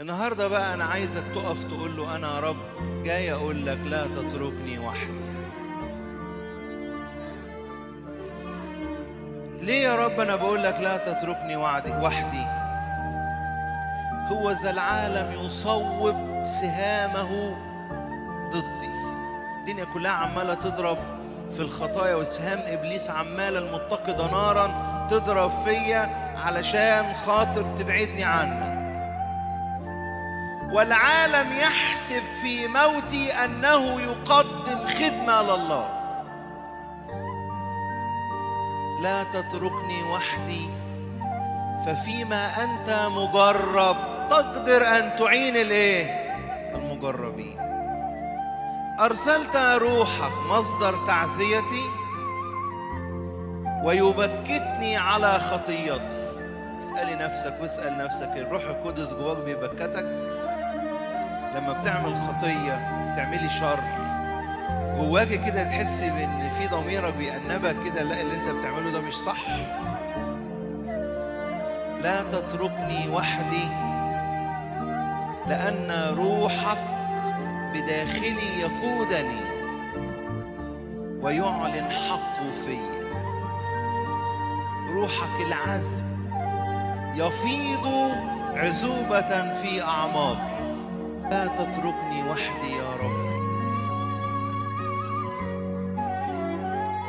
النهاردة بقى أنا عايزك تقف تقول له أنا يا رب جاي أقول لك لا تتركني وحدي. ليه يا رب أنا بقول لك لا تتركني وحدي؟ هو ذا العالم يصوب سهامه ضدي. الدنيا كلها عمالة تضرب في الخطايا، وسهام إبليس عمالة المتقدة نارا تضرب فيا علشان خاطر تبعدني عنك. والعالم يحسب في موتي أنه يقدم خدمة لله. لا تتركني وحدي، ففيما أنت مجرب تقدر أن تعين المجربين. أرسلت روحك مصدر تعزيتي ويبكتني على خطيتي. اسألي نفسك واسأل نفسك، الروح القدس جواك بيبكتك؟ لما بتعمل خطية بتعملي شر جواك كده تحسي بان في ضميرك بيأنبك كده، لا اللي انت بتعمله ده مش صح. لا تتركني وحدي لأن روحك بداخلي يقودني ويعلن حقه فيا. روحك العذب يفيض عذوبة في أعماقي. لا تتركني وحدي يا رب.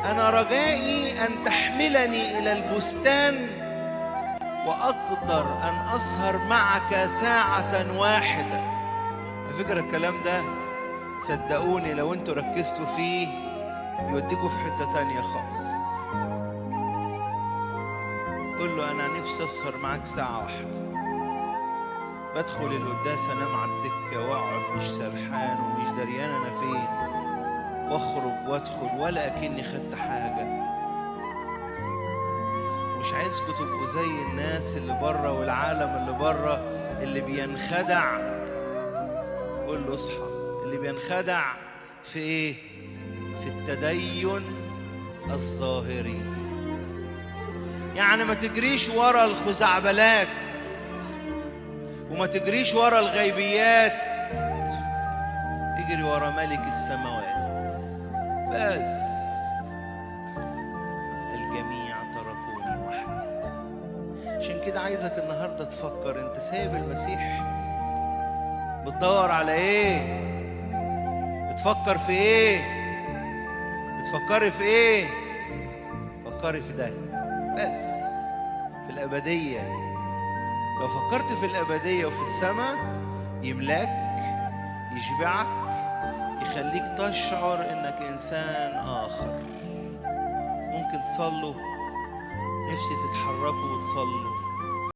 أنا رجائي أن تحملني إلى البستان وأقدر أن أسهر معك ساعة واحدة. على فكرة الكلام ده صدقوني لو أنتوا ركزتوا فيه يوديكوا في حتة تانية خالص. قل له أنا نفسي أسهر معك ساعة واحدة. بدخل القداس انام على الدكه واقعد مش سرحان ومش دريان انا فين، واخرج وادخل ولا اكني خدت حاجه. مش عايزكم تبقوا زي الناس اللي بره والعالم اللي بره اللي بينخدع. قول له اصحى. اللي بينخدع في ايه؟ في التدين الظاهري. يعني ما تجريش ورا الخزعبلات وما تجريش ورا الغيبيات، اجري ورا ملك السماوات بس. الجميع تركوني وحدي. عشان كده عايزك النهارده تفكر، انت سايب المسيح بتدور على ايه؟ بتفكر في ايه؟ بتفكري في ايه؟ فكري في ده بس، في الأبدية. لو فكرت في الأبدية وفي السماء يملاك، يشبعك، يخليك تشعر إنك إنسان آخر. ممكن تصلوا، نفسي تتحركوا وتصلوا.